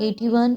81।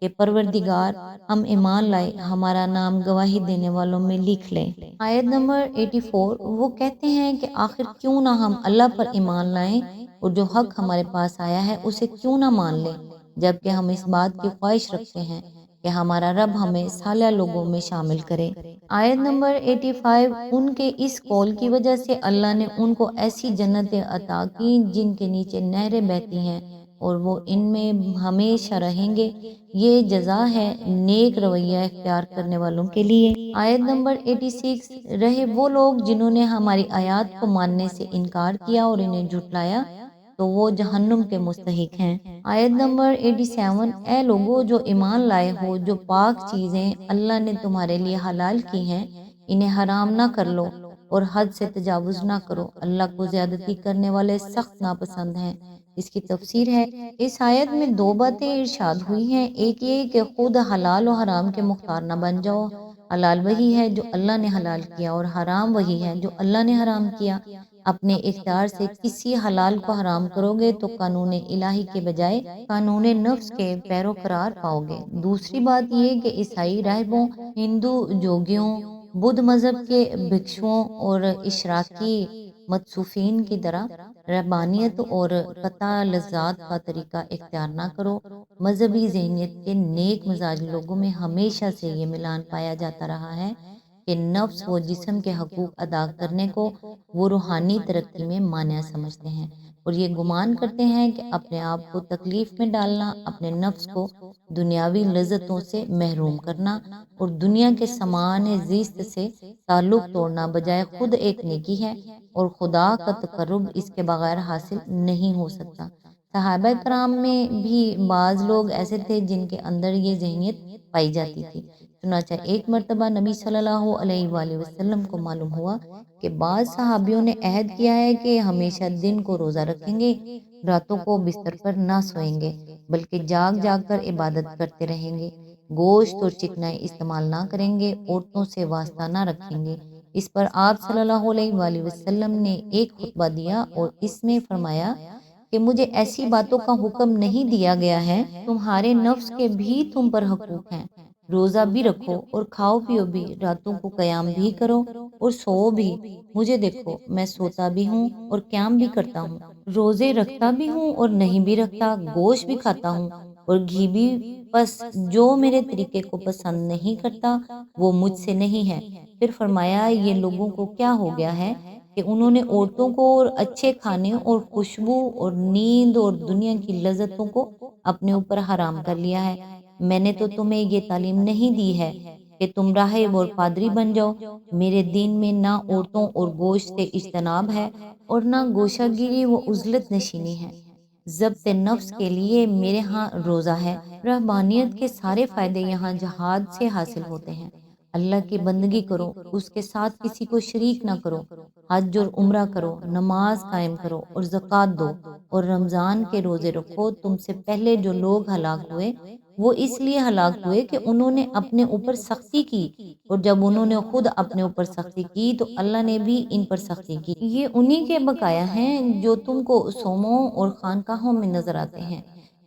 کہ پروردگار ہم ایمان لائے، ہمارا نام گواہی دینے والوں میں لکھ لیں۔ آیت نمبر 84، وہ کہتے ہیں کہ آخر کیوں نہ ہم اللہ پر ایمان لائیں اور جو حق ہمارے پاس آیا ہے اسے کیوں نہ مان لیں، جبکہ ہم اس بات کی خواہش رکھتے ہیں کہ ہمارا رب ہمیں صالح لوگوں میں شامل کرے۔ آیت نمبر 85، ان کے اس قول کی وجہ سے اللہ نے ان کو ایسی جنتیں عطا کی جن کے نیچے نہریں بہتی ہیں اور وہ ان میں ہمیشہ رہیں گے، یہ جزا ہے نیک رویہ اختیار کرنے والوں کے لیے۔ آیت نمبر 86، رہے وہ لوگ جنہوں نے ہماری آیات کو ماننے سے انکار کیا اور انہیں جھٹلایا تو وہ جہنم کے مستحق ہیں۔ آیت نمبر 87، اے لوگو جو ایمان لائے ہو، جو پاک چیزیں اللہ نے تمہارے لیے حلال کی ہیں انہیں حرام نہ کر لو اور حد سے تجاوز نہ کرو، اللہ کو زیادتی کرنے والے سخت ناپسند ہیں۔ اس کی تفسیر ہے، اس آیت میں دو باتیں ارشاد ہوئی ہیں، ایک یہ کہ خود حلال و حرام کے مختار نہ بن جاؤ، حلال وہی ہے جو اللہ نے حلال کیا اور حرام وہی ہے جو اللہ نے حرام کیا۔ اپنے اختیار سے کسی حلال کو حرام کرو گے تو قانون الہی کے بجائے قانون نفس کے پیروکار پاؤ گے۔ دوسری بات یہ کہ عیسائی راہبوں، ہندو جوگیوں، بدھ مذہب کے بھکشوؤں اور اشراقی متصوفین کی طرح رہبانیت اور قطع لذات کا طریقہ اختیار نہ کرو۔ مذہبی ذہنیت کے نیک مزاج لوگوں میں ہمیشہ سے یہ ملان پایا جاتا رہا ہے کہ نفس و جسم کے حقوق ادا کرنے کو وہ روحانی ترقی میں مانع سمجھتے ہیں اور یہ گمان کرتے ہیں کہ اپنے آپ کو تکلیف میں ڈالنا، اپنے نفس کو دنیاوی لذتوں سے محروم کرنا اور دنیا کے سامان زیست سے تعلق توڑنا بجائے خود ایک نیکی ہے اور خدا کا تقرب اس کے بغیر حاصل نہیں ہو سکتا۔ صحابہ کرام میں بھی بعض لوگ ایسے تھے جن کے اندر یہ ذہنیت پائی جاتی تھی۔ چنانچہ ایک مرتبہ نبی صلی اللہ علیہ وآلہ وسلم کو معلوم ہوا کہ بعض صحابیوں نے عہد کیا ہے کہ ہمیشہ دن کو روزہ رکھیں گے، راتوں کو بستر پر نہ سوئیں گے بلکہ جاگ جاگ کر عبادت کرتے رہیں گے، گوشت اور چکنائی استعمال نہ کریں گے، عورتوں سے واسطہ نہ رکھیں گے۔ اس پر آپ صلی اللہ علیہ وآلہ وسلم نے ایک خطبہ دیا اور اس میں فرمایا کہ مجھے ایسی باتوں کا حکم نہیں دیا گیا ہے، تمہارے نفس کے بھی تم پر حقوق ہیں، روزہ بھی رکھو اور کھاؤ پیو بھی، راتوں کو قیام بھی کرو اور سو بھی، مجھے دیکھو میں سوتا بھی ہوں اور قیام بھی کرتا ہوں، روزے رکھتا بھی ہوں اور نہیں بھی رکھتا، گوشت بھی کھاتا ہوں اور گھی بھی، بس جو میرے طریقے کو پسند نہیں کرتا وہ مجھ سے نہیں ہے۔ پھر فرمایا یہ لوگوں کو کیا ہو گیا ہے کہ انہوں نے عورتوں کو اور اچھے کھانے اور خوشبو اور نیند اور دنیا کی لذتوں کو اپنے اوپر حرام کر لیا ہے۔ میں نے تو تمہیں یہ تعلیم نہیں دی ہے کہ تم راہب اور پادری بن جاؤ۔ میرے دین میں نہ عورتوں اور گوشت سے اجتناب ہے اور نہ گوشہ گیری و عزلت نشینی ہے۔ ضبط نفس کے لیے میرے ہاں روزہ ہے۔ رہبانیت کے سارے فائدے یہاں جہاد سے حاصل ہوتے ہیں۔ اللہ کی بندگی کرو، اس کے ساتھ کسی کو شریک نہ کرو، حج اور عمرہ کرو، نماز قائم کرو اور زکوٰۃ دو اور رمضان کے روزے رکھو۔ تم سے پہلے جو لوگ ہلاک ہوئے وہ اس لیے ہلاک ہوئے کہ انہوں نے اپنے اوپر سختی کی، اور جب انہوں نے خود اپنے اوپر سختی کی تو اللہ نے بھی ان پر سختی کی۔ یہ انہی کے بقایا ہیں جو تم کو صومعوں اور خانقاہوں میں نظر آتے ہیں۔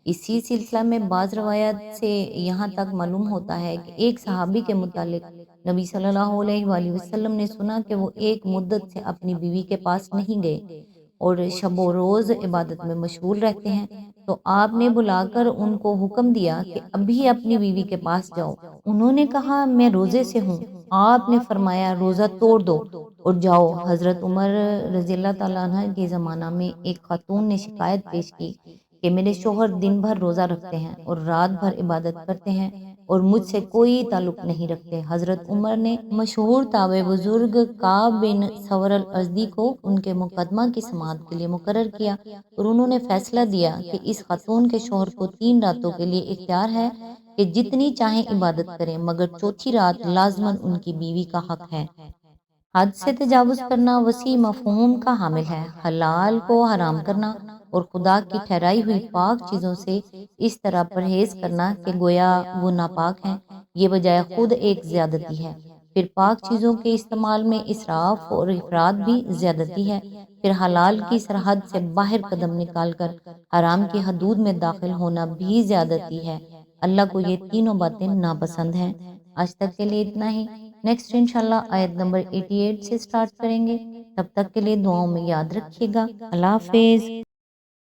اسی سلسلہ میں بعض روایات سے یہاں تک معلوم ہوتا ہے کہ ایک صحابی کے متعلق نبی صلی اللہ علیہ وآلہ وسلم نے سنا کہ وہ ایک مدت سے اپنی بیوی کے پاس نہیں گئے اور شب و روز عبادت میں مشغول رہتے ہیں، تو آپ نے بلا کر ان کو حکم دیا کہ ابھی اپنی بیوی کے پاس جاؤ۔ انہوں نے کہا میں روزے سے ہوں۔ آپ نے فرمایا روزہ توڑ دو اور جاؤ۔ حضرت عمر رضی اللہ تعالیٰ عنہ کے زمانہ میں ایک خاتون نے شکایت پیش کی کہ میرے شوہر دن بھر روزہ رکھتے ہیں اور رات بھر عبادت کرتے ہیں اور مجھ سے کوئی تعلق نہیں رکھتے۔ حضرت عمر نے مشہور تابع بزرگ کعب بن ثور الازدی کو ان کے مقدمہ کی سماعت کے لیے مقرر کیا اور انہوں نے فیصلہ دیا کہ اس خاتون کے شوہر کو 3 راتوں کے لیے اختیار ہے کہ جتنی چاہیں عبادت کریں، مگر چوتھی رات لازماً ان کی بیوی کا حق ہے۔ حد سے تجاوز کرنا وسیع مفہوم کا حامل ہے۔ حلال کو حرام کرنا اور خدا کی ٹھہرائی ہوئی پاک چیزوں سے اس طرح پرہیز کرنا کہ گویا وہ ناپاک ہیں، یہ بجائے خود ایک زیادتی ہے۔ پھر پاک چیزوں کے استعمال میں اسراف اور افراط بھی زیادتی ہے۔ پھر حلال کی سرحد سے باہر قدم نکال کر حرام کی حدود میں داخل ہونا بھی زیادتی ہے۔ اللہ کو یہ تینوں باتیں ناپسند ہیں۔ آج تک کے لیے اتنا ہی، نیکسٹ انشاءاللہ آیت نمبر 88 سے سٹارٹ کریں گے۔ تب تک کے لیے دعاؤں میں یاد رکھیے گا۔ اللہ حافظ۔